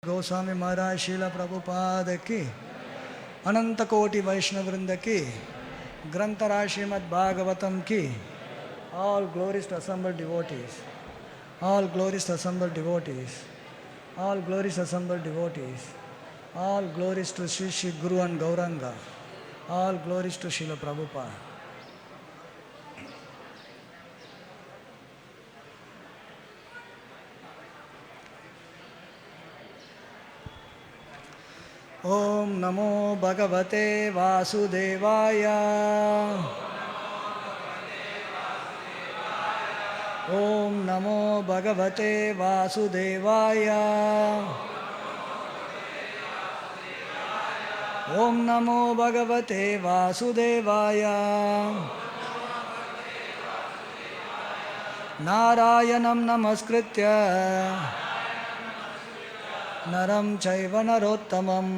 गोस्वामी महाराज शीला प्रभुपाद की अनंत कोटि वैष्णव वृंद की ग्रंथराज श्रीमद् भागवतम की all glories to assembled devotees, all glories to assembled devotees, all glories to assembled devotees, all glories to Sri Sri Guru and Gauranga, all glories to Srila Prabhupada. ओम नमो भगवते वासुदेवाय ओम नमो भगवते वासुदेवाय ओम नमो भगवते वासुदेवाय नारायणं नमस्कृत्य नरं चैव नरोत्तमं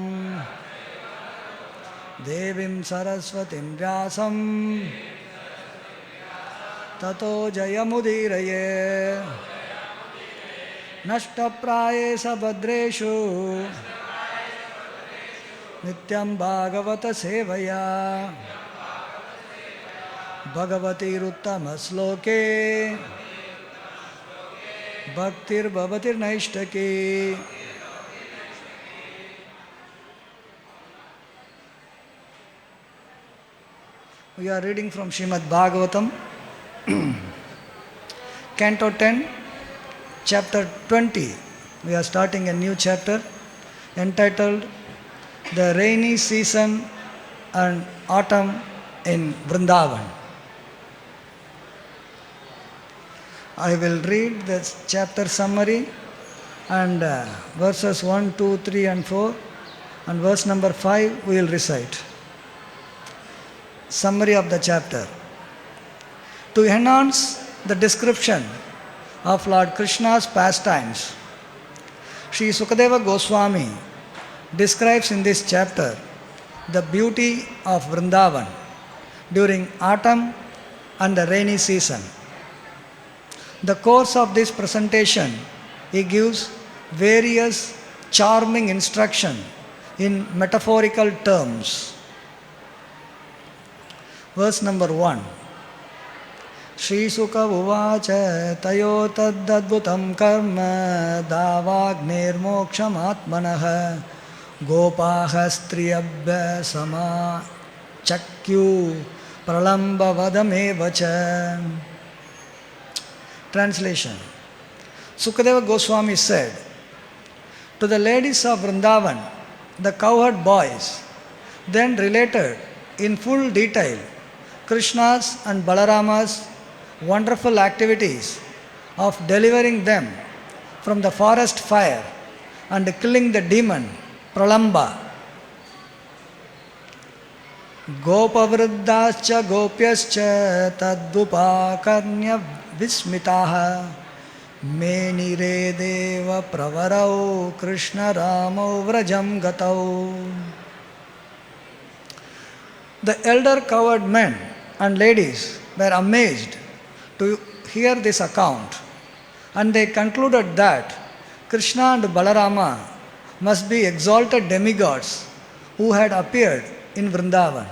देवीं सरस्वतीं व्यासं ततो जयमुदीरये नष्टप्रायेष भद्रेषु नित्यं भागवत सेवया भगवतीरुत्तमश्लोके भक्तिर्भवतिर्नैष्टकी. We are reading from Srimad Bhagavatam, Canto 10, Chapter 20. We are starting a new chapter entitled The Rainy Season and Autumn in Vrindavan. I will read the chapter summary and verses 1, 2, 3 and 4 and verse number 5 we will recite. Summary of the chapter. To enhance the description of Lord Krishna's pastimes, Sri Sukadeva Goswami describes in this chapter the beauty of Vrindavan during autumn and the rainy season. The course of this presentation, he gives various charming instruction in metaphorical terms. Verse number 1. Shri Sukha uvacha tayo taddadbhutam karma davagnir moksham atmanah gopaha striyabhya sama chakyu pralamba vadamevacha. Translation. Sukadeva Goswami said, to the ladies of Vrindavan, the cowherd boys then related in full detail Krishna's and Balarama's wonderful activities of delivering them from the forest fire and killing the demon Pralamba. Gopavruddhascha gopyascha taddupakarnya vismitaha menire deva pravarau Krishna ramau vrajam gatau. The elder cowherd men and ladies were amazed to hear this account, and they concluded that Krishna and Balarama must be exalted demigods who had appeared in Vrindavan.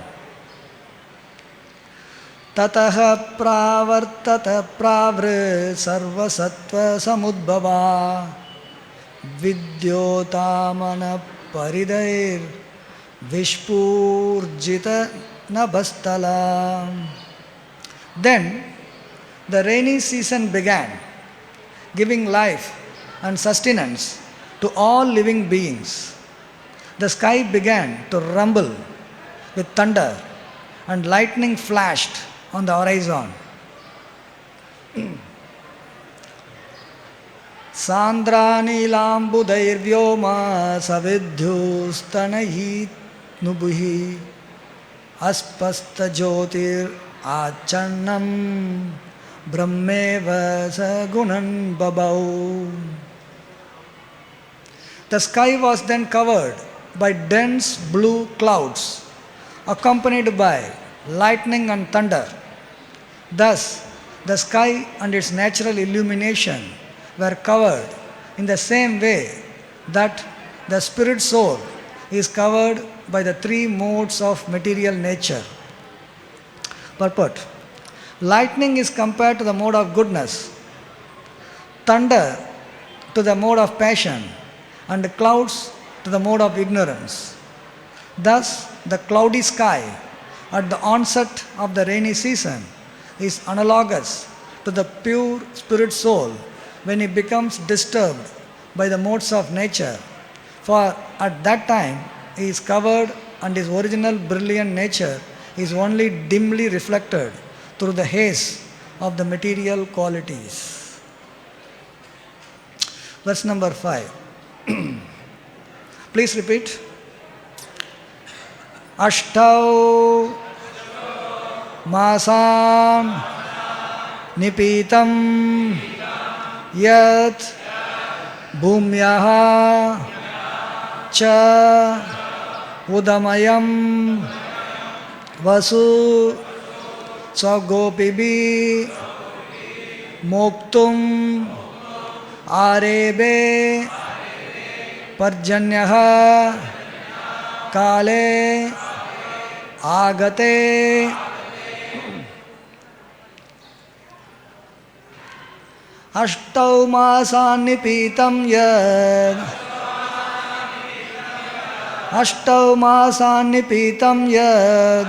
Tataha pravartata pravr sarva sattva samudbhava vidyotamana paridair Vishpurjita Nabhastala. Then the rainy season began, giving life and sustenance to all living beings. The sky began to rumble with thunder, and lightning flashed on the horizon. Sandrani lambudair vyoma savidhyustanahit Nubuhi aspasta jyotir achannam brahmeva sagunan babau. The sky was then covered by dense blue clouds accompanied by lightning and thunder. Thus, the sky and its natural illumination were covered in the same way that the spirit soul is covered by the three modes of material nature. Purport. Lightning is compared to the mode of goodness, thunder to the mode of passion, and clouds to the mode of ignorance. Thus, the cloudy sky at the onset of the rainy season is analogous to the pure spirit soul when it becomes disturbed by the modes of nature, for at that time he is covered and his original brilliant nature is only dimly reflected through the haze of the material qualities. Verse number 5. Please repeat. Ashtau Masan Nipitam Yat Bhumyaha Cha Udamayam Vasu Swagopibi Moktum Arebe Parjanyaha Kale Agate Ashtau Masan Nipitam Yad Ashtau Masan Nipitam Yad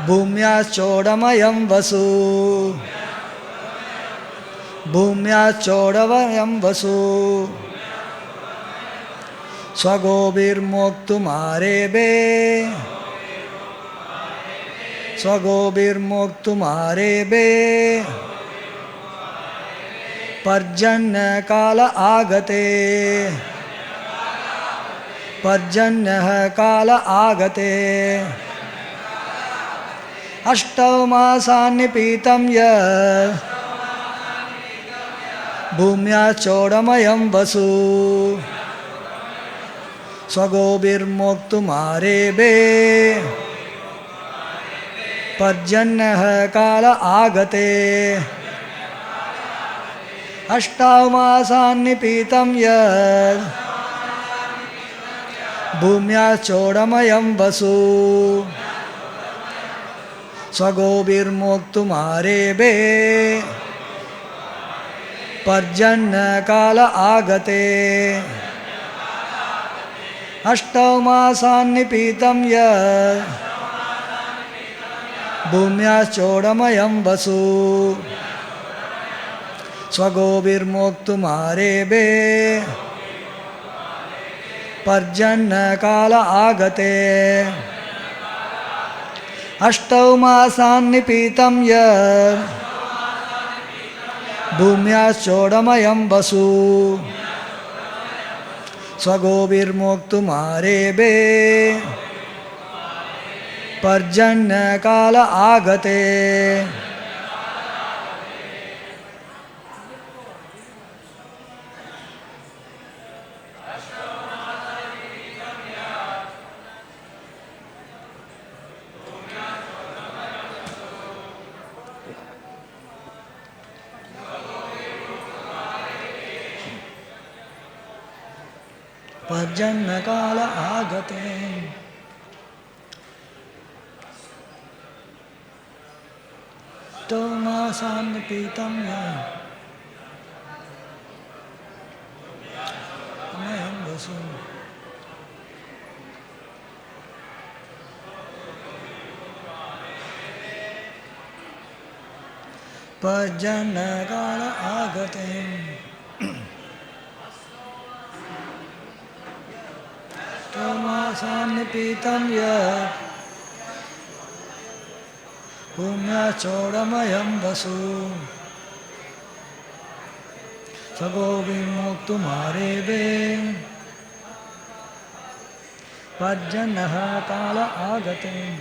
Bhumya Chodamayam Vasu Bhumya Chodamayam Vasu Swagobir Moktum Arebe Swagobir Moktum Arebe Parjanya Kala Agate Parjanya Kala Agate Ashtau Masan Nipitam Yad Bhumya Chodamayam Vasu Swagobir Moktum Arebe Parjanya Kala Agate Ashtau Masan Nipitam Yad Bhumya Chodamayam Vasu Swagobir Moktum Arebe Parjanya Kala Agate Ashtau Masan Nipitam Yad Bhumya Chodamayam Vasu Swagobir Moktum Arebe Parjanya Kala Agate Ashtau Masan Nipitam Yad Bhumya Chodamayam Vasu Swagobir Moktum Arebe Parjanya Kala Agate Parjanya Kala Agate Tomasan Nipitam Yad Mayam Vasu Parjanya Kala Agate Tomasan Nipitam Yad Bhumya Chodamayam Vasu Swagobir Moktum Arebe Parjanya Kala Agate.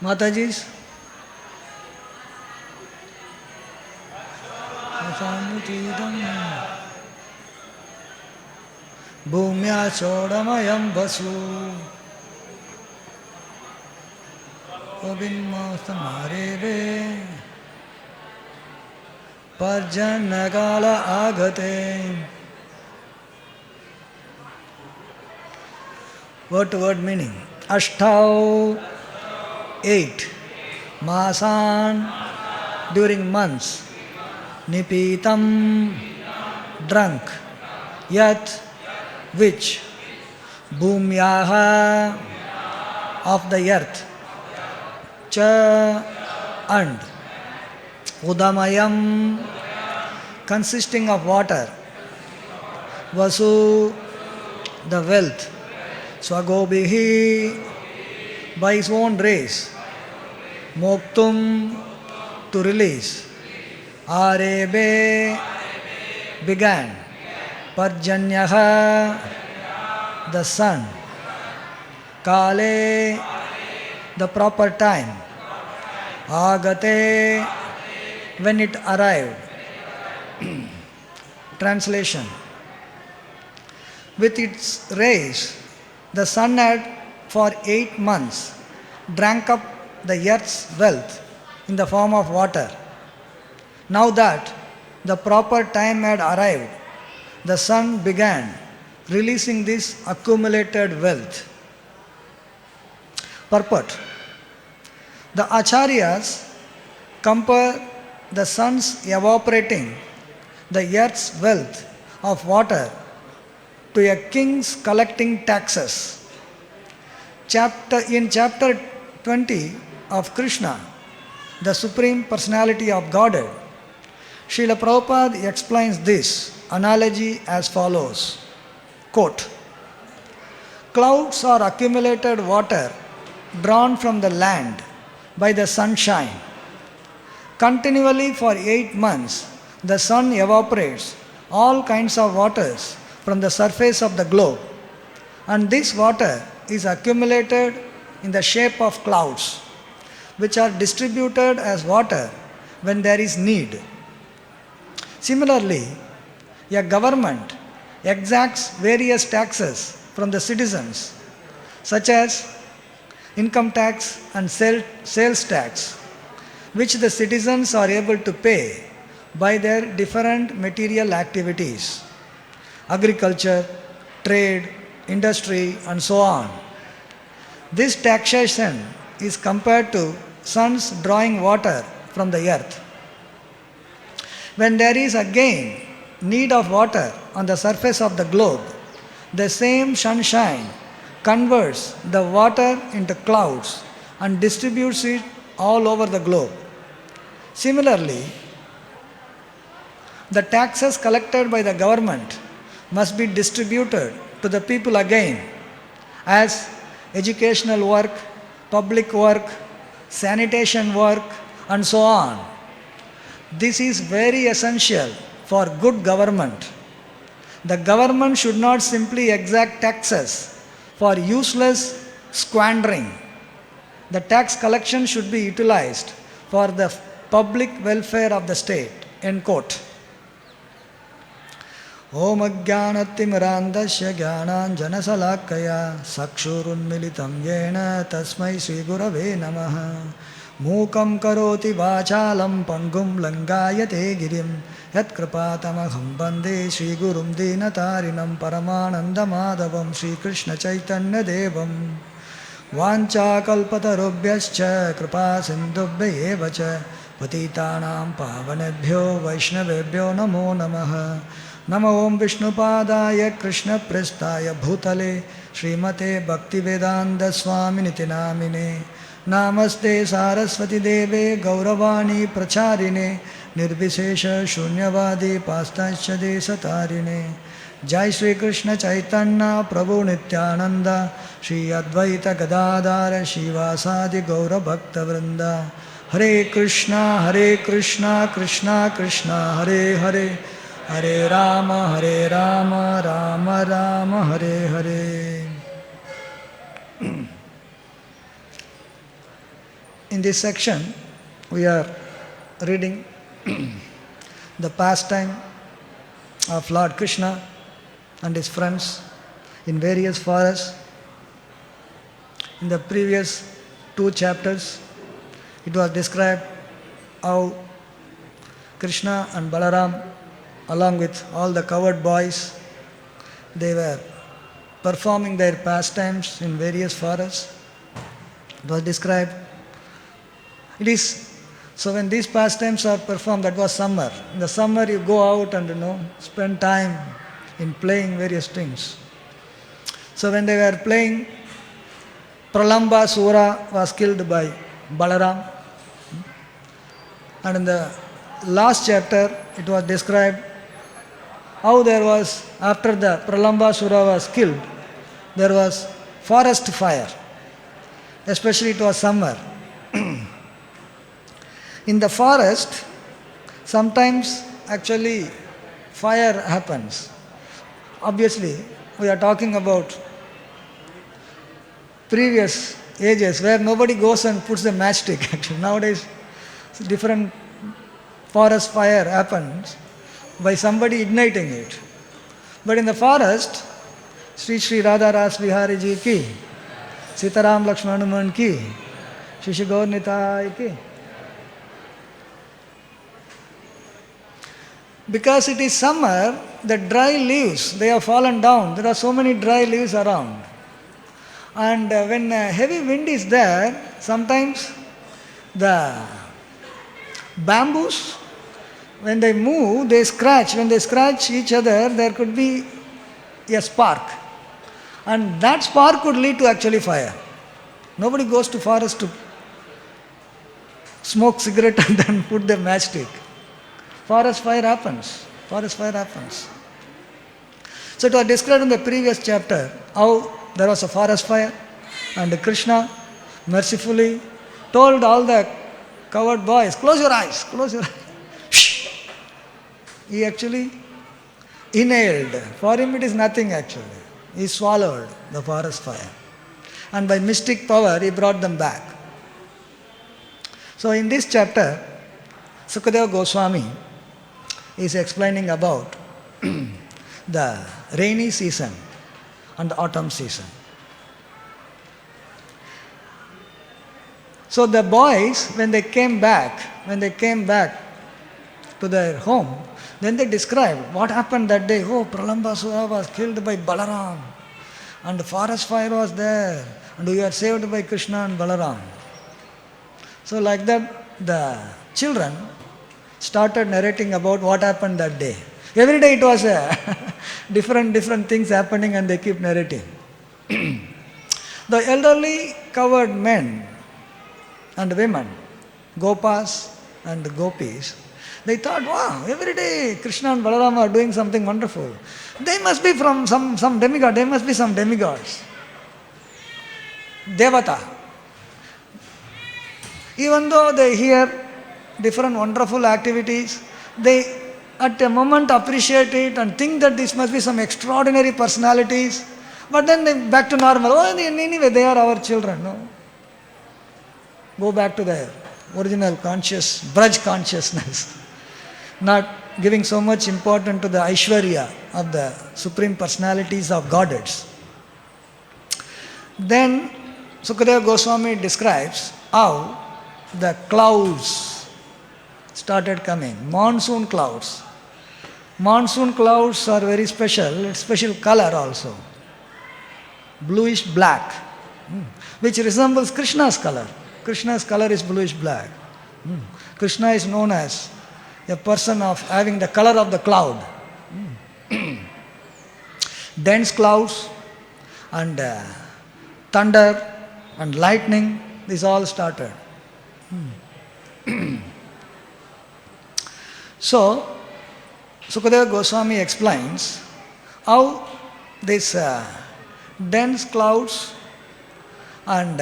Matajis Bhumya Chodamayam Vasu Obinmastam Arebe Parjanakala agate. Word to word meaning. Ashtau, 8. Masan, during months. Nipitam, drunk. Yat, which. Bhumyaha, of the earth. Cha, and. Udamayam, consisting of water. Vasu, the wealth. Swagobihi, by his own race. Moktum, to release. Arebe, began. Parjanyaha, the sun. Kale, the proper time. Agate, when it arrived. Translation. With its rays, the sun had for 8 months drank up the earth's wealth in the form of water. Now that the proper time had arrived, the sun began releasing this accumulated wealth. Purport. The Acharyas compare the sun's evaporating the earth's wealth of water to a king's collecting taxes. In chapter 20 of Krishna, the Supreme Personality of Godhead, Srila Prabhupada explains this analogy as follows. Quote, clouds are accumulated water drawn from the land by the sunshine. Continually for 8 months, the sun evaporates all kinds of waters from the surface of the globe, and this water is accumulated in the shape of clouds, which are distributed as water when there is need. Similarly, a government exacts various taxes from the citizens, such as income tax and sales tax, which the citizens are able to pay by their different material activities. Agriculture, trade, industry, and so on. This taxation is compared to sun's drawing water from the earth. When there is again need of water on the surface of the globe, the same sunshine converts the water into clouds and distributes it all over the globe. Similarly, the taxes collected by the government must be distributed to the people again as educational work, public work, sanitation work, and so on. This is very essential for good government. The government should not simply exact taxes for useless squandering. The tax collection should be utilized for the public welfare of the state. End quote. Om Ajnanatimirandasya Jnananjanasalakaya Sakshurunmilitam Yena Tasmai Sri Gurave Namaha Mukam Karoti Vachalam Pangum Langayate Girim Yat Kripatamaham Bande Sri Gurum Dinatarinam Paramananda Madhavam Sri Krishna Chaitanya Devam Vancha Kalpatarubhyascha Kripa Sindhubhya Evacha Patitanam Pavanebhyo Vaishnavebhyo Namo Namaha Namo Om Vishnupadaya Krishna Prestaya Bhutale Srimate Bhaktivedanta Swami Niti Namine Namaste Saraswati Deve Gauravani Pracharine Nirvishesha Shunyavadi Pastascha Desatarine Jai Sri Krishna Chaitanya Prabhu Nityananda Shri Advaita Gadadara Shivasadi Gaura Bhakta Vrinda Hare Krishna Krishna Krishna Hare Hare Hare Rama Rama Rama Hare Hare. In this section, we are reading the pastime of Lord Krishna and his friends in various forests. In the previous 2 chapters, it was described how Krishna and Balaram, along with all the cowherd boys, they were performing their pastimes in various forests. It was described. It is so when these pastimes are performed, that was summer. In the summer, you go out and spend time in playing various things. So when they were playing, Pralamba Sura was killed by Balaram. And in the last chapter, it was described how there was, after the Pralamba Sura was killed, there was forest fire. Especially it was summer. In the forest, sometimes actually fire happens. Obviously, we are talking about previous ages where nobody goes and puts the matchstick. Actually, nowadays, different forest fire happens by somebody igniting it. But in the forest, Sri Sri Radha Ras Bihari Ji ki, Sitaram Lakshmanaman ki, Shishigor Nitai ki. Because it is summer, the dry leaves, they have fallen down. There are so many dry leaves around. And when heavy wind is there, sometimes the bamboos, when they move, they scratch. When they scratch each other, there could be a spark. And that spark could lead to actually fire. Nobody goes to forest to smoke cigarette and then put the matchstick. Forest fire happens. Forest fire happens. So it was described in the previous chapter how there was a forest fire and Krishna mercifully told all the cowherd boys, close your eyes, close your eyes. He actually inhaled. For him it is nothing actually. He swallowed the forest fire. And by mystic power he brought them back. So in this chapter, Sukadeva Goswami is explaining about the rainy season and the autumn season. So the boys, when they came back to their home, then they described what happened that day. Oh, Pralambasura was killed by Balaram, and the forest fire was there, and we were saved by Krishna and Balaram. So like that, the children started narrating about what happened that day. Every day it was different things happening and they keep narrating. The elderly cowherd men and women, Gopas and Gopis, they thought, wow, every day Krishna and Balaram are doing something wonderful. They must be from some demigod, they must be some demigods. Devata. Even though they hear different wonderful activities, they at a moment appreciate it and think that this must be some extraordinary personalities, but then they back to normal. Oh, anyway, they are our children. No? Go back to their original Braj consciousness. Not giving so much importance to the Aishwarya of the Supreme Personalities of Godheads. Then Sukadeva Goswami describes how the clouds started coming, monsoon clouds. Monsoon clouds are very special, it's special color also. Bluish black, which resembles Krishna's color. Krishna's color is bluish black. Krishna is known as a person of having the color of the cloud. Dense clouds and thunder and lightning, this all started. So, Sukadeva Goswami explains how these dense clouds and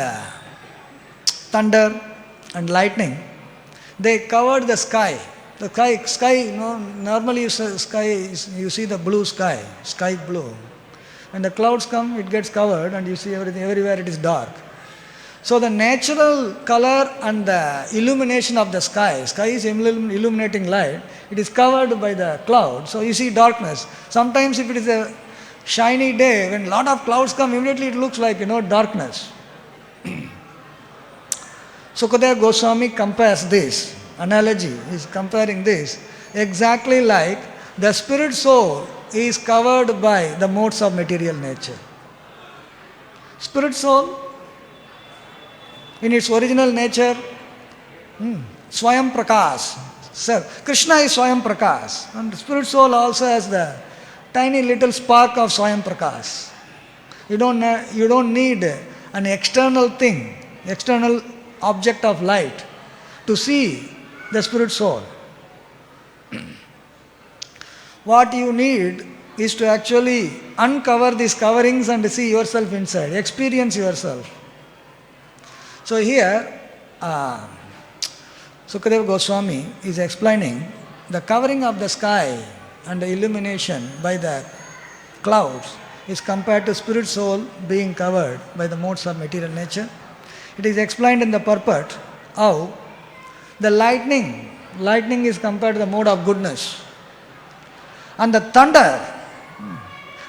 thunder and lightning, they covered the sky. The sky, normally you see the blue sky blue. When the clouds come, it gets covered and you see everything, everywhere it is dark. So the natural color and the illumination of the sky is illuminating light, it is covered by the cloud, so you see darkness. Sometimes if it is a shiny day, when a lot of clouds come, immediately it looks like, darkness. Sukadeva Goswami compares this, analogy, is comparing this exactly like the spirit soul is covered by the modes of material nature. Spirit soul, in its original nature, Swayam Prakash. Sir, Krishna is Swayam Prakash, and the spirit soul also has the tiny little spark of Swayam Prakash. You don't need an external thing, external object of light to see the spirit soul. What you need is to actually uncover these coverings and see yourself inside, experience yourself. So here, Sukadeva Goswami is explaining the covering of the sky and the illumination by the clouds is compared to spirit soul being covered by the modes of material nature. It is explained in the purport how the lightning is compared to the mode of goodness. And the thunder,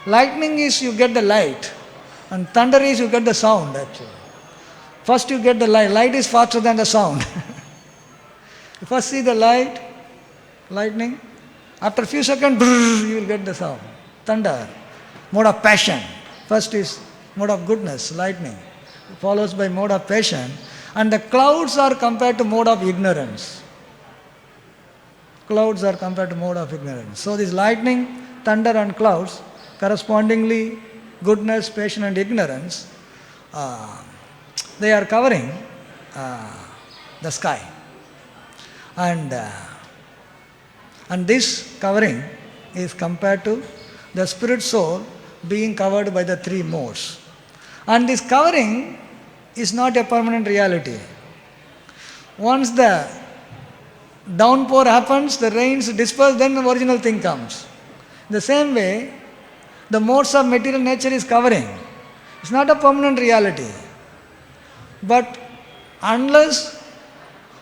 lightning is you get the light, and thunder is you get the sound actually. First you get the light is faster than the sound. You first see the lightning, after a few seconds, you will get the sound. Thunder, mode of passion. First is mode of goodness, lightning, follows by mode of passion. And the clouds are compared to mode of ignorance. Clouds are compared to mode of ignorance. So this lightning, thunder and clouds, correspondingly goodness, passion and ignorance, they are covering the sky. And this covering is compared to the spirit soul being covered by the three modes. And this covering is not a permanent reality. Once the downpour happens, the rains disperse, then the original thing comes. The same way, the modes of material nature is covering. It's not a permanent reality. But unless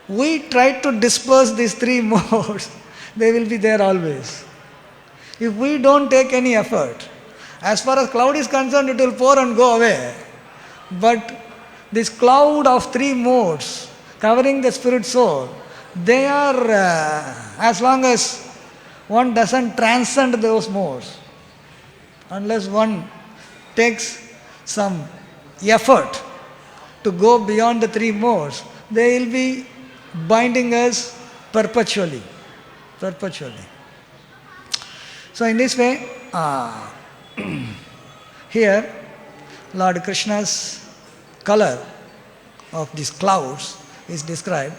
we try to disperse these three modes, they will be there always. If we don't take any effort, as far as cloud is concerned, it will pour and go away. But this cloud of three modes covering the spirit soul, they are, as long as one doesn't transcend those modes, unless one takes some effort to go beyond the three modes, they will be binding us perpetually. So in this way, here Lord Krishna's color of these clouds is described.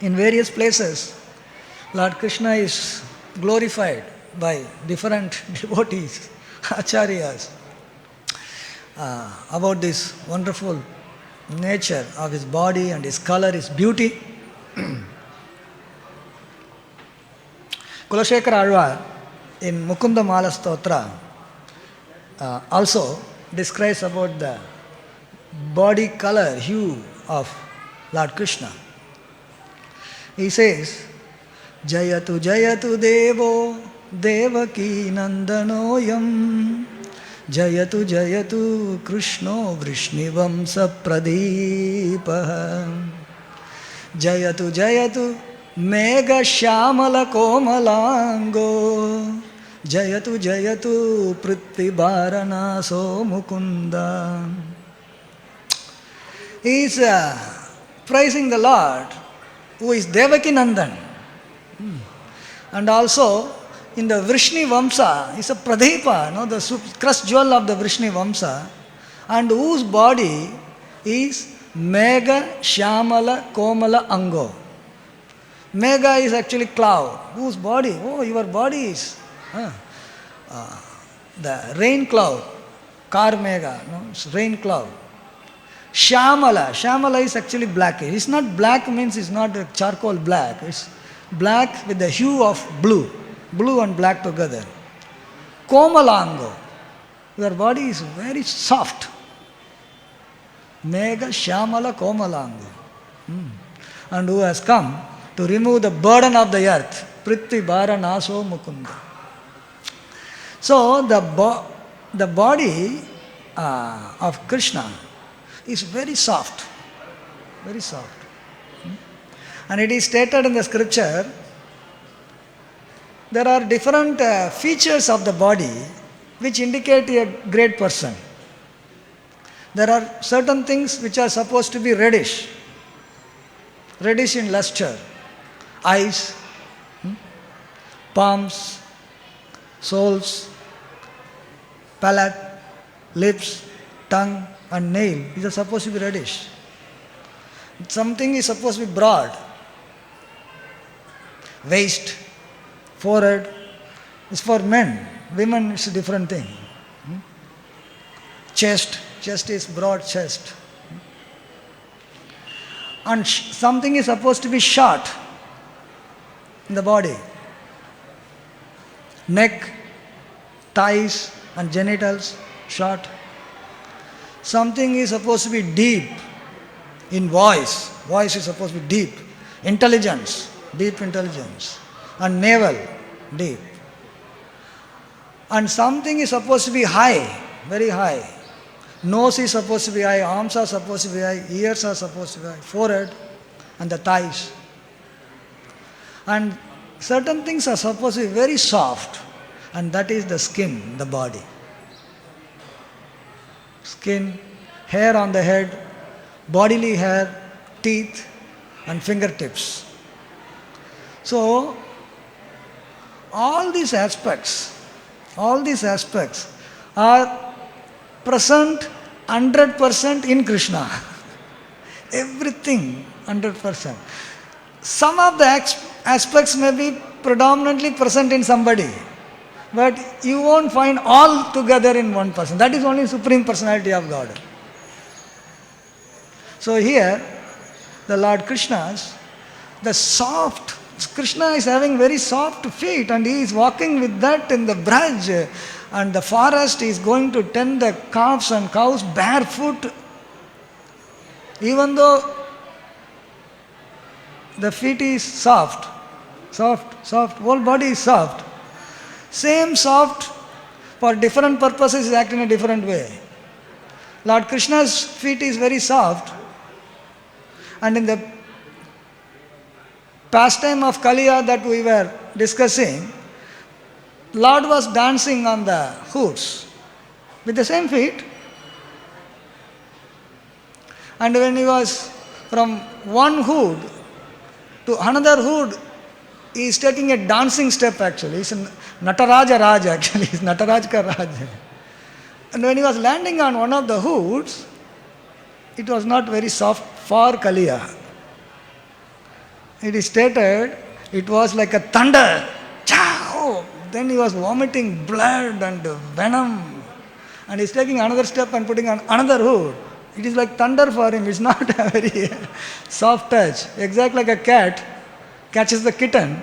In various places, Lord Krishna is glorified by different devotees, acharyas, about this wonderful nature of his body and his color, his beauty. Kulashekara Alvar in Mukunda Mala Stotra also describes about the body color, hue of Lord Krishna. He says, Jayatu Jayatu Devo Devaki Nandanoyam Jayatu Jayatu Krishno Vrishnivam Sapradeepa Jayatu Jayatu Mega Shamala Komalango Jayatu Jayatu Prithvibaranaso Mukunda. He is praising the Lord who is Devaki Nandan. And also in the Vrishni Vamsa is a Pradeepa, the crust jewel of the Vrishni Vamsa, and whose body is Mega Shamala Komala Ango. Mega is actually cloud. Whose body? Oh, your body is the rain cloud. Kar Mega, it's rain cloud. Shamala is actually black. It's not black means it's not a charcoal black. It's black with the hue of blue. Blue and black together. Komalango. Your body is very soft. Mega Shamala Komalango. And who has come to remove the burden of the earth. Prithvi Bhara Naso Mukunda. So the body of Krishna is very soft. very soft. And it is stated in the scripture, there are different features of the body which indicate a great person. There are certain things which are supposed to be reddish in luster, eyes, palms, soles, palate, lips, tongue and nail. These are supposed to be reddish. Something is supposed to be broad. Waist, forehead is for men. Women it's a different thing. Chest is broad chest. And something is supposed to be short in the body. Neck, thighs and genitals short. Something is supposed to be deep in voice. Voice is supposed to be deep. Intelligence, deep intelligence. And navel, deep. And something is supposed to be high, very high. Nose is supposed to be high, arms are supposed to be high, ears are supposed to be high, forehead and the thighs. And certain things are supposed to be very soft, and that is the skin, the body. Skin, hair on the head, bodily hair, teeth and fingertips. So, all these aspects are present 100% in Krishna. Everything 100%. Some of the aspects may be predominantly present in somebody, but you won't find all together in one person. That is only Supreme Personality of God. So here, the Lord Krishna is having very soft feet and he is walking with that in the Braj. And the forest is going to tend the calves and cows barefoot. Even though the feet is soft, whole body is soft. Same soft for different purposes is acting in a different way. Lord Krishna's feet is very soft, and in the pastime of Kaliya that we were discussing, Lord was dancing on the hoods with the same feet. And when he was from one hood to another hood, he is taking a dancing step actually. He's Nataraja Raj actually. He's Nataraj Ka Raj. And when he was landing on one of the hoods, it was not very soft for Kaliya. It is stated, it was like a thunder. Chow! Then he was vomiting blood and venom. And he's taking another step and putting on another hood. It is like thunder for him. It's not a very soft touch. Exactly like a cat catches the kitten.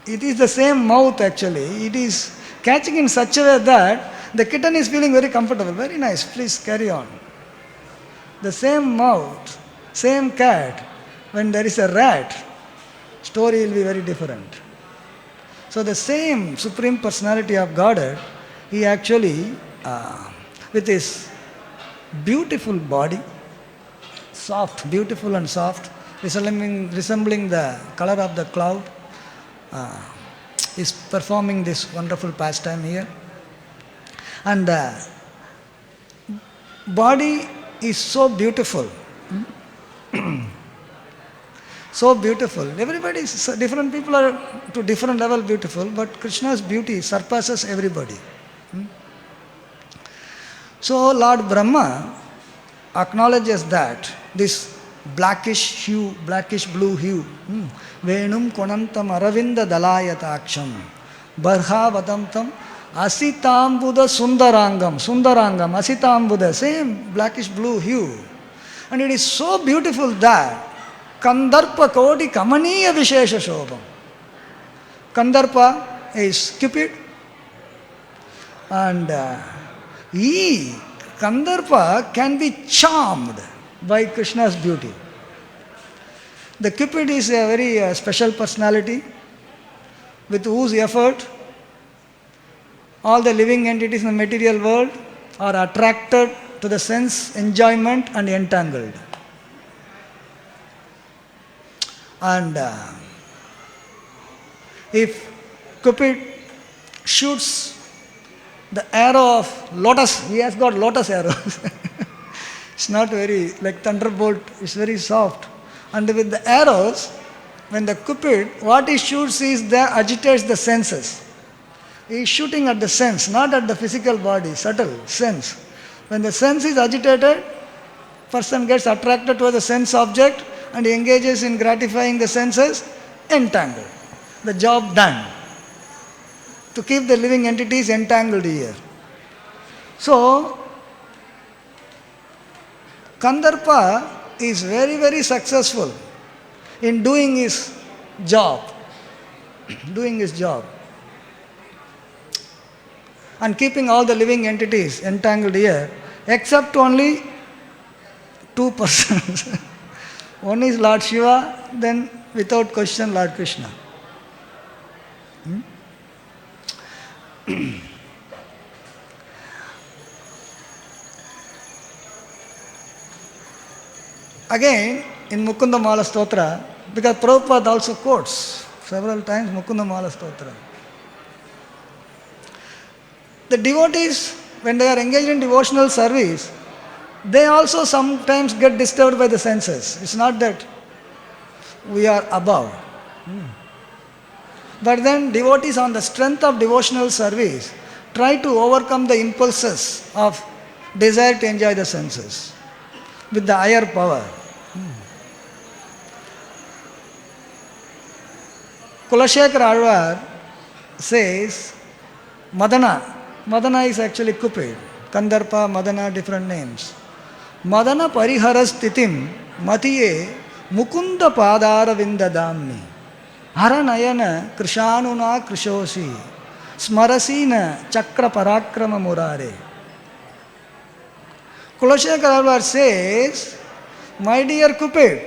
It is the same mouth actually. It is catching in such a way that the kitten is feeling very comfortable. Very nice. Please carry on. The same mouth, same cat. When there is a rat, story will be very different. So the same Supreme Personality of Godhead, he actually, with his beautiful body, soft, beautiful and soft, resembling the color of the cloud, is performing this wonderful pastime here. And the body is so beautiful. So beautiful. Everybody is, different people are to different level beautiful, but Krishna's beauty surpasses everybody. So Lord Brahma acknowledges that this blackish hue, blackish blue hue, Venum konantam aravinda dalayataksham, Barha vadamtam asitambuda sundarangam, asitambuda, same blackish blue hue. And it is so beautiful that Kandarpa Kodi Kamaniya Vishesha Shobham. Kandarpa is Cupid, and Kandarpa can be charmed by Krishna's beauty. The Cupid is a very special personality with whose effort all the living entities in the material world are attracted to the sense enjoyment and entangled. And if Cupid shoots the arrow of lotus, he has got lotus arrows. It's not very like thunderbolt, it's very soft. And with the arrows, when the Cupid, what he shoots is that agitates the senses. He is shooting at the sense, not at the physical body, subtle sense. When the sense is agitated, person gets attracted to the sense object and he engages in gratifying the senses, entangled. The job done. To keep the living entities entangled here. So, Kandarpa is very, very successful in doing his job. Doing his job. And keeping all the living entities entangled here, except only two persons. One is Lord Shiva, then without question Lord Krishna. Again, in Mukunda Mala Stotra, because Prabhupada also quotes several times Mukunda Mala Stotra. The devotees, when they are engaged in devotional service, they also sometimes get disturbed by the senses. It's not that we are above. But then devotees, on the strength of devotional service, try to overcome the impulses of desire to enjoy the senses with the higher power. Kulashekar Alvar says, Madana is actually Cupid. Kandarpa, Madana, different names. Madana pariharas titim matiye mukunda padara vindadamni. Haranayana krishanuna krishosi smarasina chakra parakrama murare. Kulashekar Alvar says, my dear Cupid,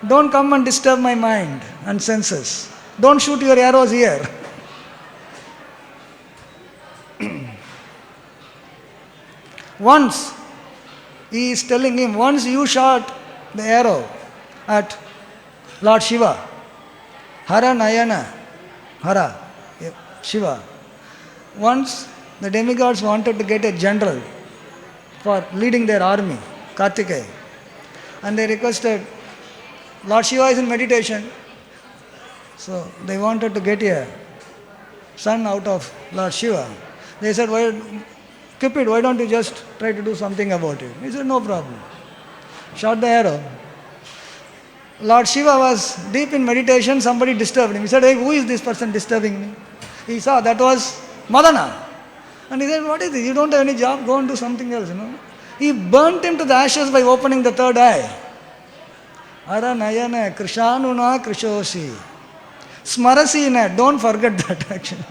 don't come and disturb my mind and senses. Don't shoot your arrows here. Once, he is telling him, once you shot the arrow at Lord Shiva, Hara Nayana, Shiva. Once the demigods wanted to get a general for leading their army, Kartikeya. And they requested, Lord Shiva is in meditation. So they wanted to get a son out of Lord Shiva. They said, Cupid, why don't you just try to do something about it? He said, no problem. Shot the arrow. Lord Shiva was deep in meditation, somebody disturbed him. He said, hey, who is this person disturbing me? He saw that was Madana. And he said, what is this? You don't have any job, go and do something else, He burnt him to the ashes by opening the third eye. Ara Nayana Krishanuna Krishosi. Smarasina, don't forget that actually.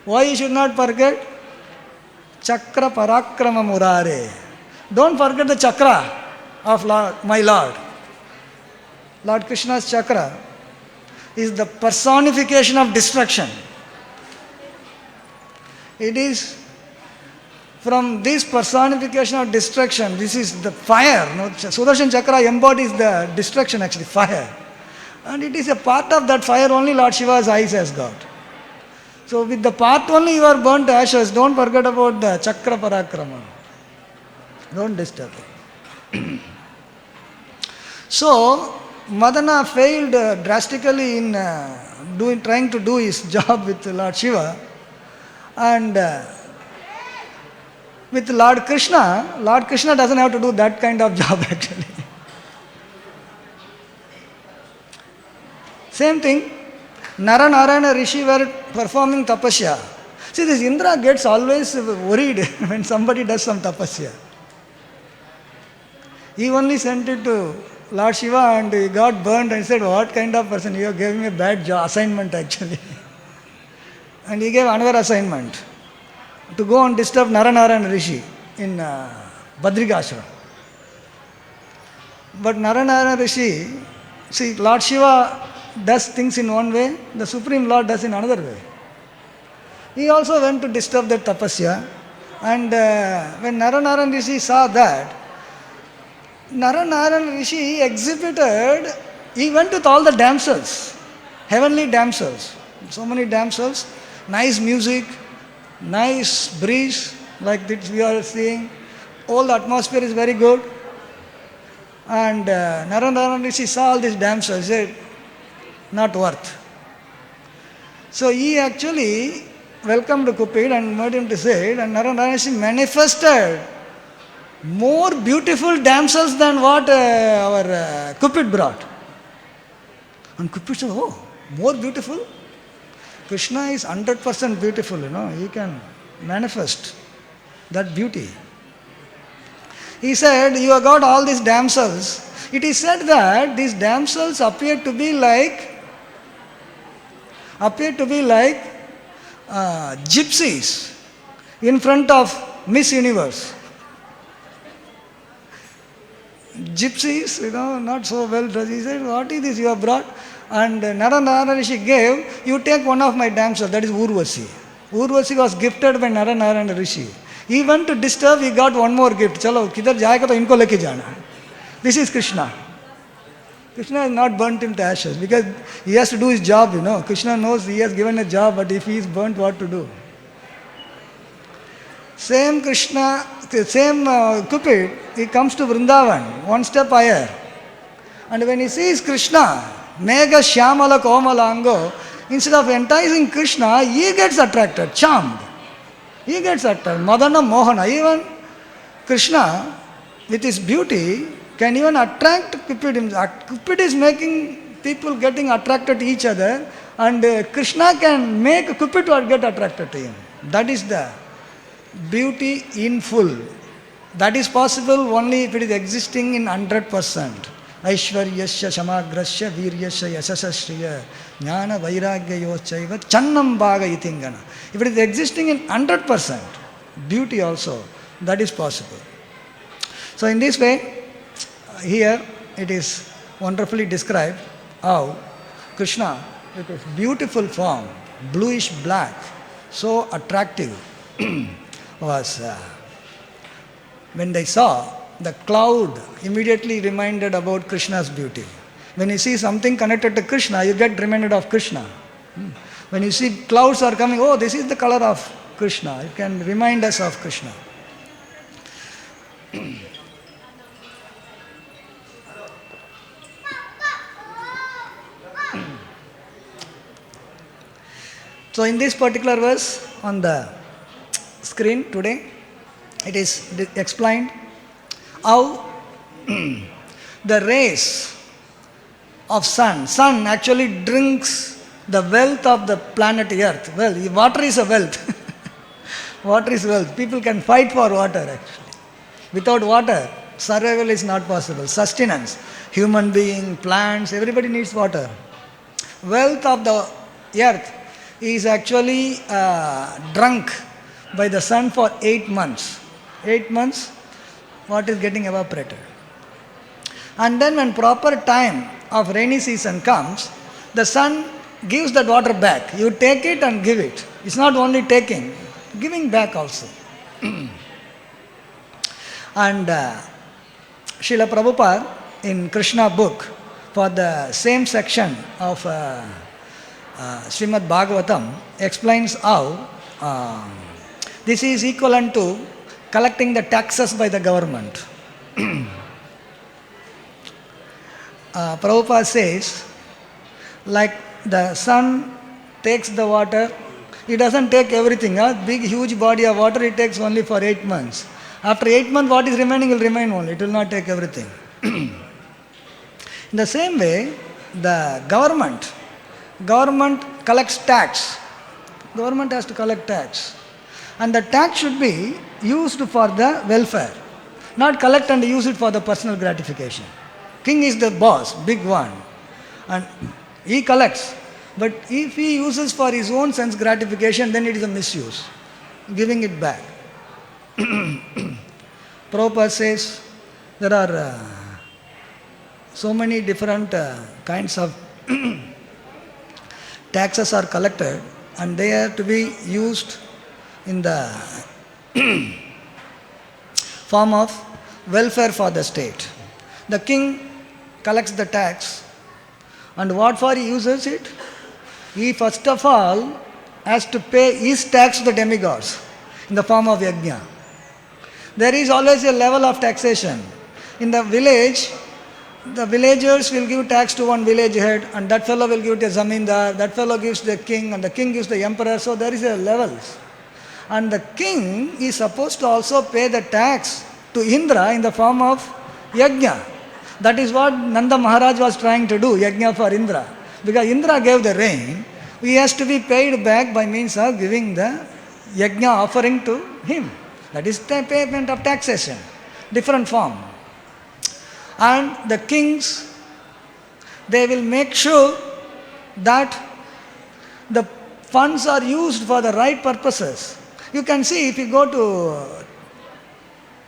Why you should not forget? Chakra Parakrama Murare. Don't forget the chakra of my Lord. Lord Krishna's chakra is the personification of destruction. It is from this personification of destruction, this is the fire. Sudarshan chakra embodies the destruction actually, fire. And it is a part of that fire only Lord Shiva's eyes has got. So with the part only you are burnt to ashes, don't forget about the chakra parakrama. Don't disturb it. So, Madana failed drastically in trying to do his job with Lord Shiva. And with Lord Krishna doesn't have to do that kind of job actually. Same thing, Naranarayana Rishi were performing tapasya. See, this Indra gets always worried when somebody does some tapasya. He only sent it to Lord Shiva and he got burned and said, what kind of person? You gave me a bad assignment actually. And he gave another assignment to go and disturb Naranarayana Rishi in Badrikashram. But Naranarayana Rishi, see, Lord Shiva does things in one way, the Supreme Lord does in another way. He also went to disturb that tapasya, and when Naranarayana Rishi saw that, Naranarayan Rishi exhibited, he went with all the damsels, heavenly damsels. So many damsels, nice music, nice breeze, like this we are seeing. All the atmosphere is very good. And Naranarayan Rishi saw all these damsels, said, not worth. So he actually welcomed Cupid and made him to say it, and Naranarayan Rishi manifested more beautiful damsels than what our Cupid brought. And Cupid said, oh, more beautiful? Krishna is 100% beautiful, he can manifest that beauty. He said, you have got all these damsels. It is said that these damsels appear to be like gypsies in front of Miss Universe. Gypsies, not so well dressed. He said, what is this you have brought? And Naranarayan Rishi gave, you take one of my damsels, that is Urvasi. Urvasi was gifted by Naranarayan Rishi. He went to disturb, he got one more gift. Chalo, kidhar jayega to inko leke jana. This is Krishna. Krishna has not burnt him to ashes because he has to do his job, Krishna knows he has given a job, but if he is burnt, what to do? Same Krishna, same Cupid, he comes to Vrindavan, one step higher. And when he sees Krishna, Mega Shyamala Komalango, instead of enticing Krishna, he gets attracted, charmed. He gets attracted. Madana Mohana, even Krishna, with his beauty, can even attract Cupid. Cupid is making people getting attracted to each other, and Krishna can make Cupid to get attracted to him. That is the beauty in full. That is possible only if it is existing in 100%. Aishwaryasya Shamagrasya Viryasya Yasasasriya Jnana Vairagya Yochaiva Channam Bhaga Itingana. If it is existing in 100%, beauty also, that is possible. So in this way, here it is wonderfully described how Krishna, with his beautiful form, bluish black, so attractive, was when they saw the cloud immediately reminded about Krishna's beauty. When you see something connected to Krishna, you get reminded of Krishna. When you see clouds are coming, oh, this is the color of Krishna. It can remind us of Krishna. So in this particular verse on the screen today, it is explained how the rays of sun actually drinks the wealth of the planet Earth. Well, water is a wealth. Water is wealth. People can fight for water actually. Without water, survival is not possible. Sustenance, human being, plants, everybody needs water. Wealth of the earth is actually drunk by the sun for 8 months. 8 months, what is getting evaporated. And then when proper time of rainy season comes, the sun gives that water back. You take it and give it. It's not only taking, giving back also. And Srila Prabhupada in Krishna book, for the same section of Srimad Bhagavatam, explains how this is equivalent to collecting the taxes by the government. Prabhupada says, like the sun takes the water, it doesn't take everything. A big huge body of water it takes only for 8 months. After 8 months, what is remaining will remain only. It will not take everything. In the same way, the government collects tax. Government has to collect tax. And the tax should be used for the welfare, not collect and use it for the personal gratification. King is the boss, big one, and he collects. But if he uses for his own sense gratification, then it is a misuse, giving it back. Prabhupada says there are so many different kinds of taxes are collected, and they are to be used in the form of welfare for the state. The king collects the tax, and what for he uses it? He first of all has to pay his tax to the demigods in the form of yajna. There is always a level of taxation. In the village, the villagers will give tax to one village head, and that fellow will give it to zamindar, that fellow gives the king, and the king gives the emperor. So there is a levels. And the king is supposed to also pay the tax to Indra in the form of yajna. That is what Nanda Maharaj was trying to do, yajna for Indra. Because Indra gave the rain, he has to be paid back by means of giving the yajna offering to him. That is the payment of taxation, different form. And the kings, they will make sure that the funds are used for the right purposes. You can see if you go to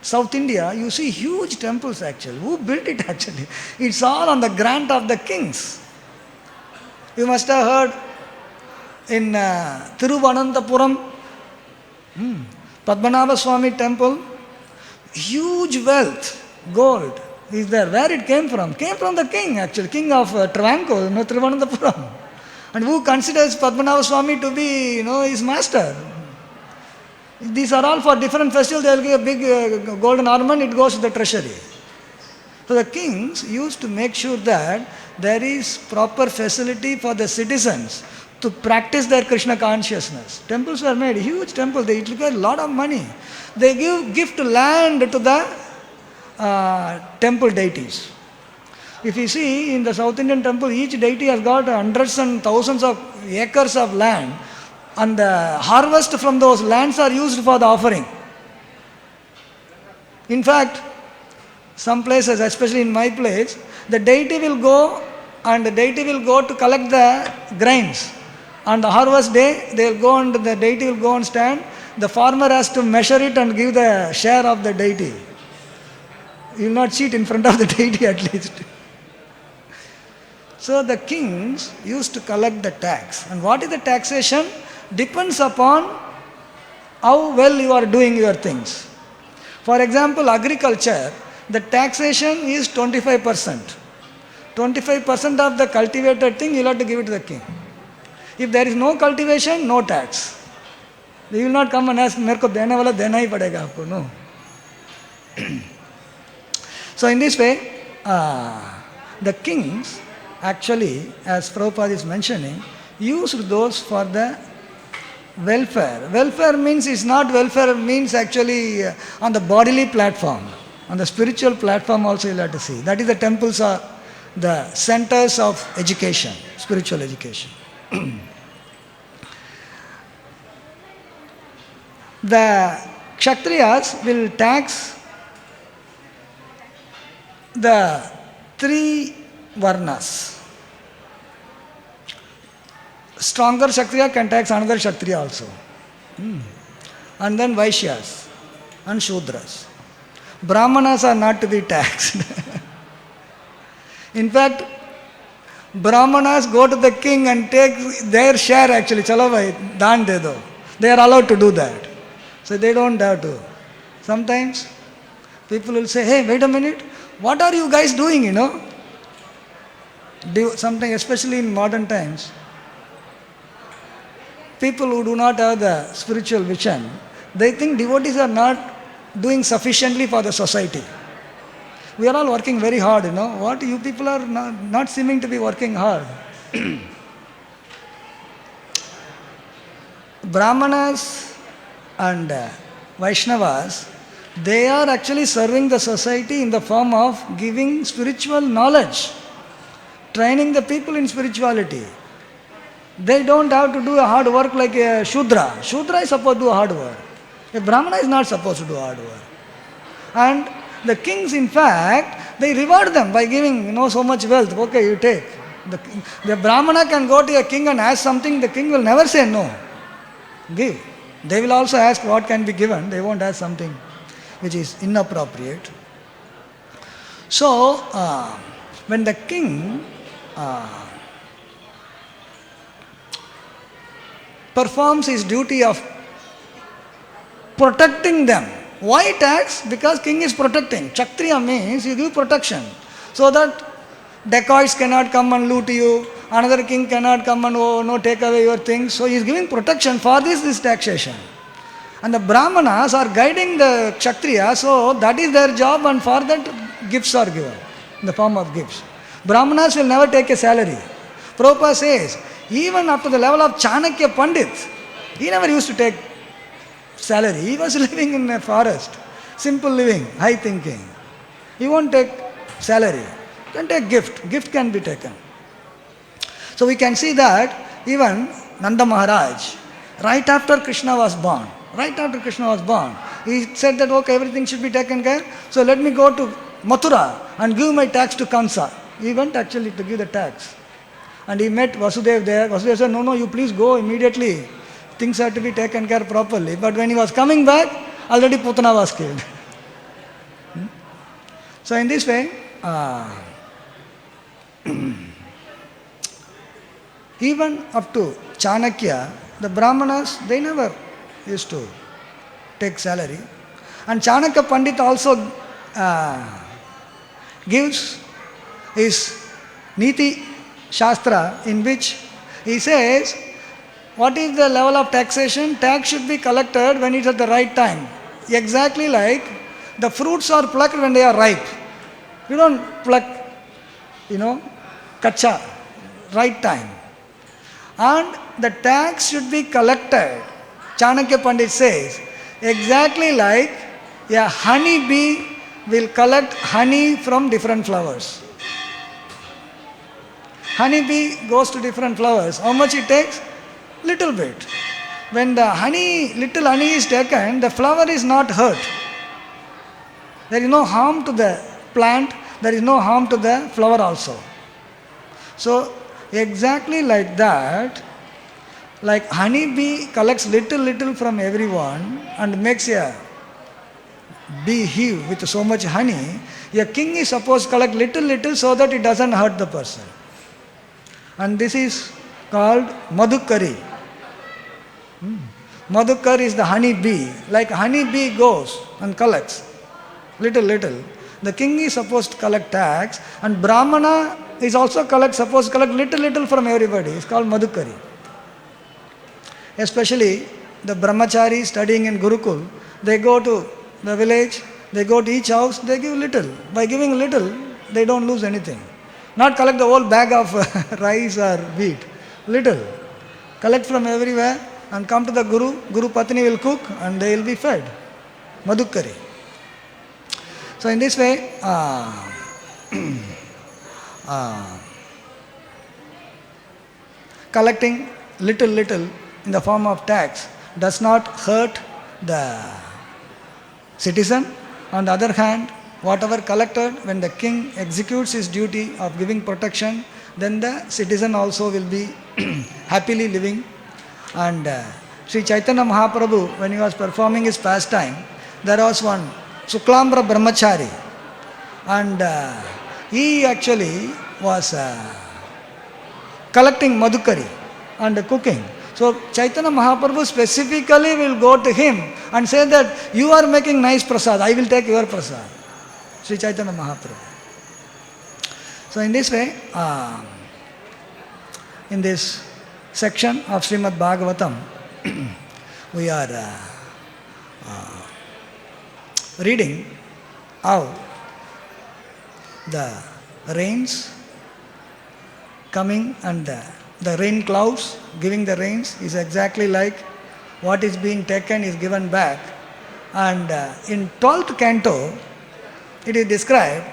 South India, you see huge temples actually. Who built it actually? It's all on the grant of the kings. You must have heard in Thiruvananthapuram, Padmanabha Swami temple, huge wealth, gold is there. Where it came from? Came from the king actually, king of Travancore, Thiruvananthapuram. And who considers Padmanabha Swami to be, his master. These are all for different festivals. They will give a big golden ornament, it goes to the treasury. So the kings used to make sure that there is proper facility for the citizens to practice their Krishna consciousness. Temples were made, huge temples, they require a lot of money. They give gift land to the temple deities. If you see in the South Indian temple, each deity has got hundreds and thousands of acres of land, and the harvest from those lands are used for the offering. In fact, some places, especially in my place, the deity will go to collect the grains. On the harvest day, the deity will go and stand. The farmer has to measure it and give the share of the deity. You will not cheat in front of the deity at least. So the kings used to collect the tax. And what is the taxation? Depends upon how well you are doing your things. For example, agriculture, the taxation is 25%. 25% of the cultivated thing you will have to give it to the king. If there is no cultivation, no tax. They will not come and ask, मेरे को देने वाला देना ही पड़ेगा आपको, no. So in this way, the kings actually, as Prabhupada is mentioning, used those for the welfare. Welfare means actually on the bodily platform. On the spiritual platform also you'll have to see. That is the temples are the centers of education, spiritual education. The Kshatriyas will tax the 3 Varnas. Stronger Kshatriya can tax another Kshatriya also. And then Vaishyas and Shudras. Brahmanas are not to be taxed. In fact, Brahmanas go to the king and take their share actually. Chalo bhai, daan de do. They are allowed to do that. So they don't have to. Sometimes people will say, hey, wait a minute, what are you guys doing, Sometimes, especially in modern times, people who do not have the spiritual vision, they think devotees are not doing sufficiently for the society. We are all working very hard, What you people are not seeming to be working hard. Brahmanas and Vaishnavas, they are actually serving the society in the form of giving spiritual knowledge, training the people in spirituality. They don't have to do a hard work like a Shudra. Shudra is supposed to do hard work. A Brahmana is not supposed to do hard work. And the kings, in fact, they reward them by giving, so much wealth. Okay, you take. The Brahmana can go to a king and ask something, the king will never say no. Give. They will also ask what can be given. They won't ask something which is inappropriate. So, when the king performs his duty of protecting them. Why tax? Because king is protecting. Kshatriya means you give protection. so that dacoits cannot come and loot you, another king cannot come and take away your things. So he is giving protection for this taxation. And the Brahmanas are guiding the Kshatriya, so that is their job, and for that gifts are given in the form of gifts. Brahmanas will never take a salary. Prabhupada says, even up to the level of Chanakya Pandit, he never used to take salary. He was living in a forest, simple living, high thinking. He won't take salary. He can take gift. Gift can be taken. So we can see that even Nanda Maharaj, right after Krishna was born, he said that, okay, everything should be taken care. So let me go to Mathura and give my tax to Kansa. He went actually to give the tax. And he met Vasudev there. Vasudev said, no, you please go immediately. Things have to be taken care properly. But when he was coming back, already Putana was killed. So in this way, even up to Chanakya, the Brahmanas, they never used to take salary. And Chanakya Pandit also gives his Niti Shastra, in which he says, what is the level of taxation? Tax should be collected when it's at the right time. Exactly like the fruits are plucked when they are ripe. You don't pluck, kacha, right time. And the tax should be collected, Chanakya Pandit says, exactly like a honey bee will collect honey from different flowers. Honey bee goes to different flowers. How much it takes? Little bit. When the little honey is taken, the flower is not hurt. There is no harm to the plant, there is no harm to the flower also. So, exactly like that, like honey bee collects little from everyone and makes a bee hive with so much honey, a king is supposed to collect little so that it doesn't hurt the person. And this is called Madhukari. Madhukar is the honey bee. Like honey bee goes and collects little. The king is supposed to collect tax, and Brahmana is also supposed to collect little from everybody. It's called Madhukari. Especially the brahmachari studying in Gurukul, they go to the village, they go to each house, they give little. By giving little, they don't lose anything. Not collect the whole bag of rice or wheat. Little. Collect from everywhere and come to the Guru. Guru Patni will cook and they will be fed. Madhukari. So in this way, collecting little in the form of tax does not hurt the citizen. On the other hand, whatever collected, when the king executes his duty of giving protection, then the citizen also will be happily living. And Sri Chaitanya Mahaprabhu, when he was performing his pastime, there was one Suklambra Brahmachari, and he actually was collecting Madhukari and cooking. So Chaitanya Mahaprabhu specifically will go to him and say that you are making nice prasad, I will take your prasad. Sri Chaitanya Mahaprabhu. So in this way, in this section of Srimad Bhagavatam, we are reading how the rains coming and the rain clouds giving the rains is exactly like what is being taken is given back. And in 12th canto, it is described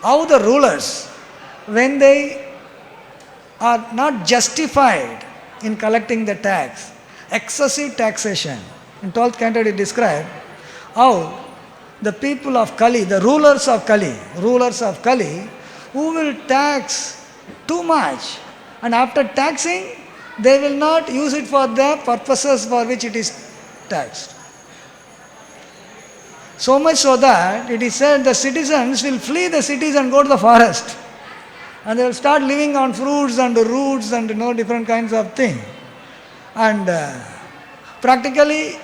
how the rulers, when they are not justified in collecting the tax, excessive taxation. In 12th canto it is described how the people of Kali, the rulers of Kali, who will tax too much, and after taxing, they will not use it for the purposes for which it is taxed. So much so that it is said the citizens will flee the cities and go to the forest. And they will start living on fruits and roots and different kinds of things. And practically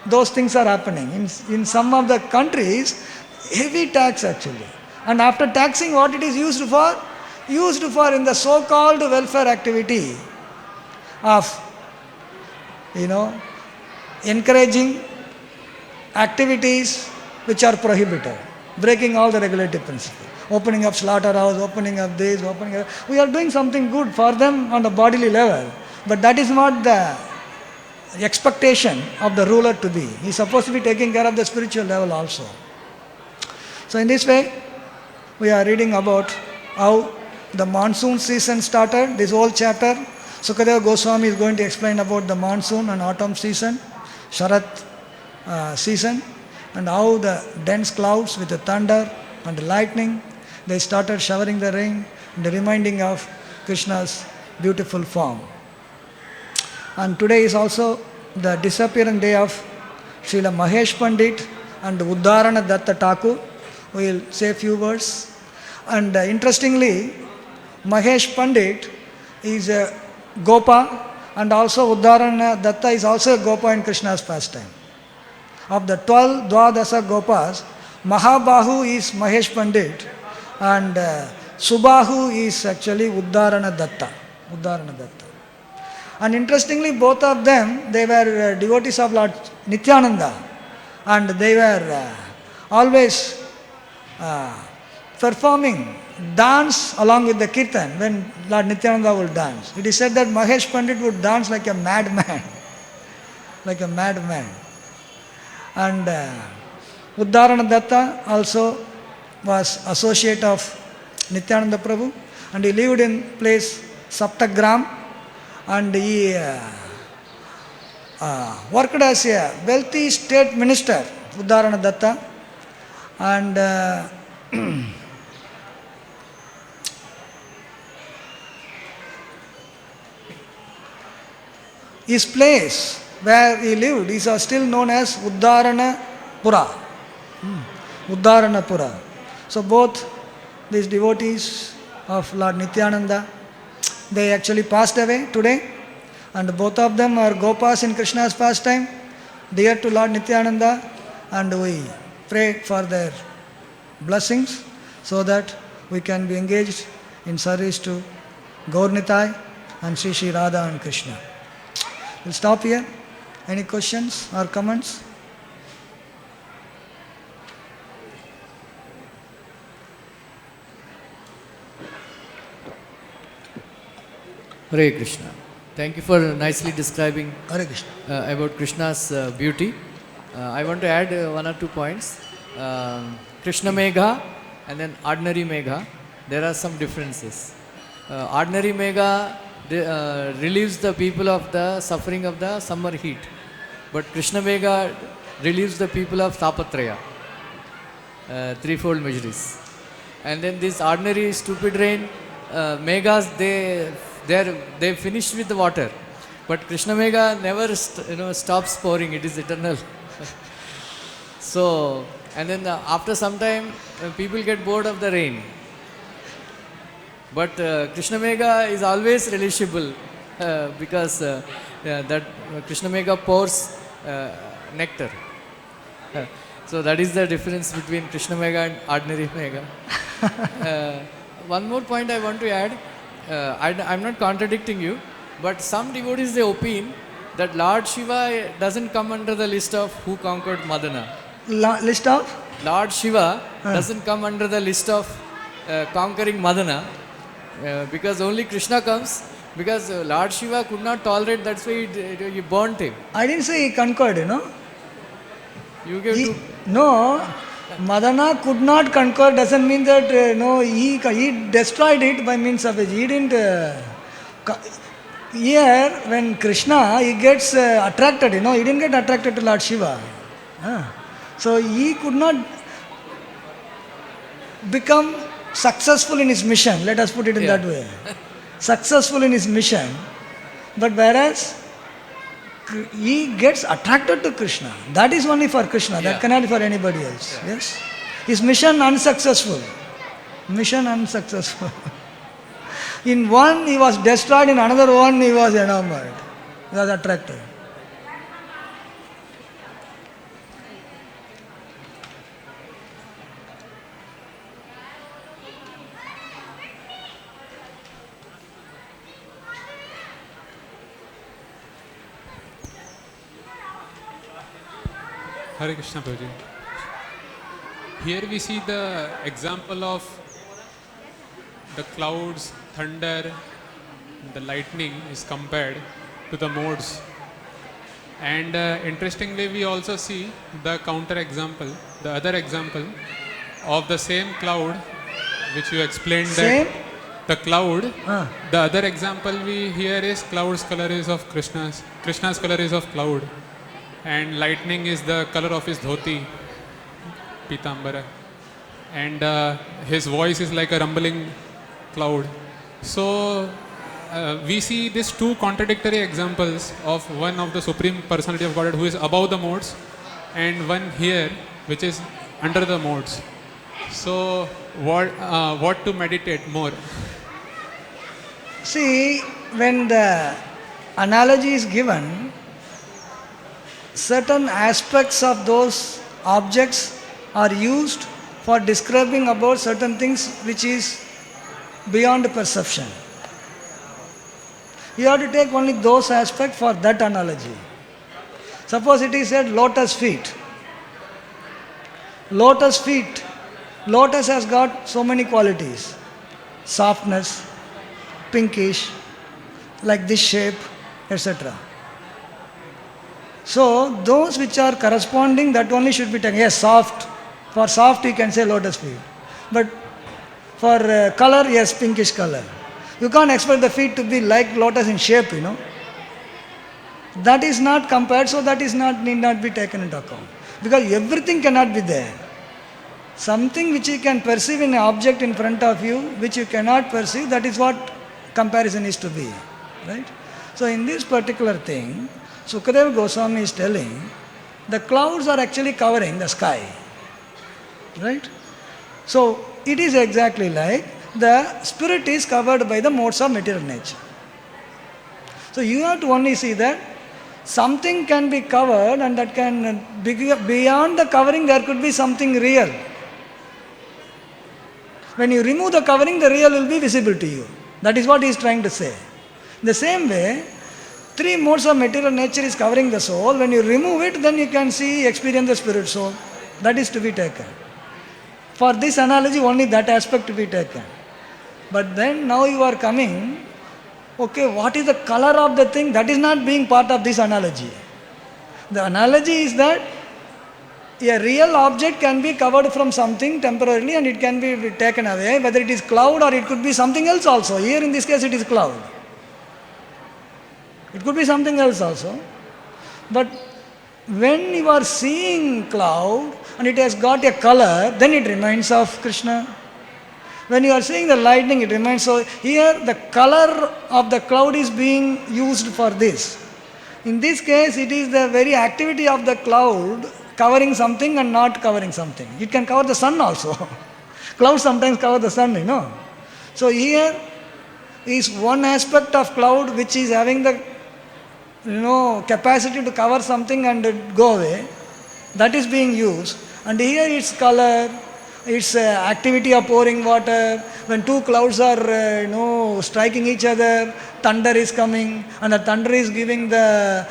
those things are happening. In some of the countries, heavy tax actually. And after taxing, what it is used for? Used for in the so-called welfare activity of, encouraging activities which are prohibited, breaking all the regulative principles. Opening up slaughterhouse, opening up this, we are doing something good for them on the bodily level, but that is not the expectation of the ruler to be. He is supposed to be taking care of the spiritual level also. So in this way, we are reading about how the monsoon season started. This whole chapter, Sukadeva Goswami is going to explain about the monsoon and autumn season, Sharat season, and how the dense clouds with the thunder and the lightning, they started showering the rain, and reminding of Krishna's beautiful form. And today is also the disappearing day of Srila Mahesh Pandit and Uddharana Datta Thakur. We will say a few words. And interestingly, Mahesh Pandit is a Gopa, and also Uddharana Datta is also a Gopa in Krishna's pastime. Of the 12 Dwadasa Gopas, Mahabahu is Mahesh Pandit, and Subahu is actually Uddharana Datta. And interestingly, both of them, they were devotees of Lord Nityananda, and they were always performing dance along with the kirtan when Lord Nityananda would dance. It is said that Mahesh Pandit would dance like a madman, And Uddharana Datta also was associate of Nityananda Prabhu, and he lived in place Saptagram, and he worked as a wealthy state minister, Uddharana Datta, and his place where he lived is still known as Uddharana Pura. So both these devotees of Lord Nityananda, they actually passed away today, and both of them are Gopas in Krishna's pastime, dear to Lord Nityananda, and we pray for their blessings so that we can be engaged in service to Gaur Nitai and Sri Sri Radha and Krishna. We'll stop here. Any questions or comments? Hare Krishna. Thank you for nicely describing Hare Krishna. About Krishna's beauty. I want to add one or 2 points. Krishna Megha and then ordinary Megha, there are some differences. Ordinary Megha relieves the people of the suffering of the summer heat. But Krishna Megha relieves the people of Tapatraya, threefold miseries. And then this ordinary stupid rain, Meghas, they finished with the water. But Krishna Megha never stops pouring, it is eternal. So, and then after some time, people get bored of the rain. But Krishna Megha is always relishable because that Krishna Megha pours nectar. So that is the difference between Krishna Megha and ordinary Megha. One more point I want to add. I'm not contradicting you, but some devotees, they opine that Lord Shiva doesn't come under the list of who conquered Madana. List of? Lord Shiva doesn't come under the list of conquering Madana because only Krishna comes, because Lord Shiva could not tolerate, that's why he burnt him. I didn't say he conquered, You gave to... No, Madana could not conquer doesn't mean that he destroyed it by means of it. He didn't. Here, when Krishna, he gets attracted, he didn't get attracted to Lord Shiva. So he could not become successful in his mission. Let us put it in that way. Successful in his mission, but whereas he gets attracted to Krishna. That is only for Krishna. That cannot be for anybody else. Yes. His mission unsuccessful. In one he was destroyed, in another one he was enamored. He was attracted. Hare Krishna Prabhuji. Here we see the example of the clouds, thunder, the lightning is compared to the modes. And interestingly, we also see the counter example, the other example of the same cloud, which you explained Same? that the cloud, Ah. the other example we hear is cloud's color is of Krishna's color is of cloud, and lightning is the color of his dhoti, Pitambara, and his voice is like a rumbling cloud. So we see these two contradictory examples of one of the Supreme Personality of Godhead who is above the modes, and one here which is under the modes. So what to meditate more? See, when the analogy is given, certain aspects of those objects are used for describing about certain things which is beyond perception. You have to take only those aspects for that analogy. Suppose it is said lotus feet. Lotus feet. Lotus has got so many qualities. Softness, pinkish, like this shape, etc. So those which are corresponding, that only should be taken. Yes, soft. For soft you can say lotus feet. But for color, yes, pinkish color. You can't expect the feet to be like lotus in shape, you know. That is not compared, so that is not need not be taken into account. Because everything cannot be there. Something which you can perceive in an object in front of you, which you cannot perceive, that is what comparison is to be. Right? So in this particular thing, Sukadeva Goswami is telling, the clouds are actually covering the sky. Right? So it is exactly like the spirit is covered by the modes of material nature. So you have to only see that something can be covered, and that can be beyond the covering there could be something real. When you remove the covering, the real will be visible to you. That is what he is trying to say. The same way, three modes of material nature is covering the soul. When you remove it, then you can see, experience the spirit soul. That is to be taken. For this analogy, only that aspect to be taken. But then now you are coming, okay, what is the color of the thing? That is not being part of this analogy. The analogy is that a real object can be covered from something temporarily and it can be taken away, whether it is cloud or it could be something else also. Here in this case it is cloud. It could be something else also. But when you are seeing cloud and it has got a color, then it reminds of Krishna. When you are seeing the lightning, it reminds. So here the color of the cloud is being used for this. In this case, it is the very activity of the cloud covering something and not covering something. It can cover the sun also. Clouds sometimes cover the sun, you know. So here is one aspect of cloud which is having the capacity to cover something and go away. That is being used. And here its color, its activity of pouring water. When two clouds are striking each other, thunder is coming, and the thunder is giving the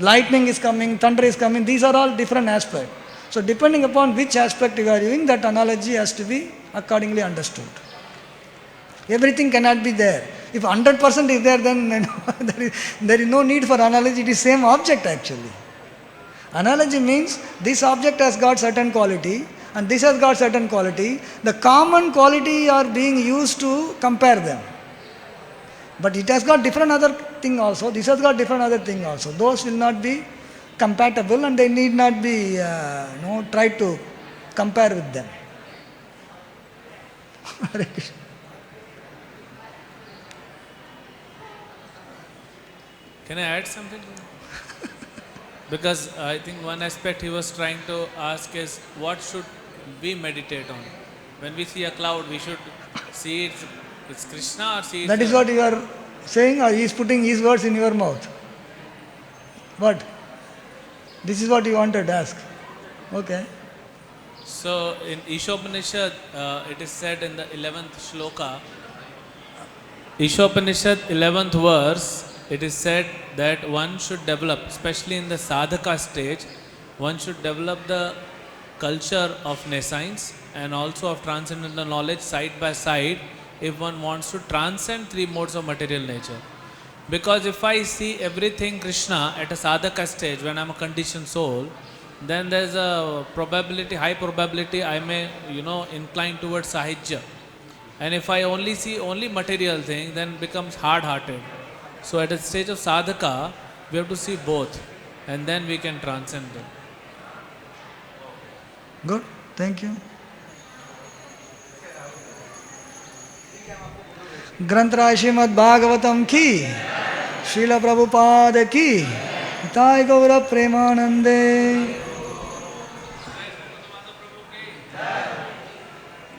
lightning is coming, thunder is coming. These are all different aspects. So depending upon which aspect you are using, that analogy has to be accordingly understood. Everything cannot be there. If 100% is there, then there is no need for analogy. It is same object actually. Analogy means this object has got certain quality and this has got certain quality. The common quality are being used to compare them. But it has got different other thing also. This has got different other thing also. Those will not be compatible and they need not be tried to compare with them. Hare Krishna. Can I add something? Because I think one aspect he was trying to ask is what should we meditate on? When we see a cloud, we should see it's Krishna or see it's That is what you are saying, or he is putting his words in your mouth? What? This is what you wanted to ask. Okay. So in Ishopanishad, it is said in the 11th shloka, Ishopanishad 11th verse, it is said that one should develop, especially in the sadhaka stage, one should develop the culture of nescience and also of transcendental knowledge side by side if one wants to transcend three modes of material nature. Because if I see everything Krishna at a sadhaka stage when I am a conditioned soul, then there is a probability, high probability I may, incline towards sahijya. And if I only see only material thing, then becomes hard-hearted. So at a stage of sadhaka, we have to see both, and then we can transcend them. Good, thank you. ग्रंथराज Shrimad Bhagavatam की, श्रील प्रभुपाद की, हिताय गौर प्रेमानंदे।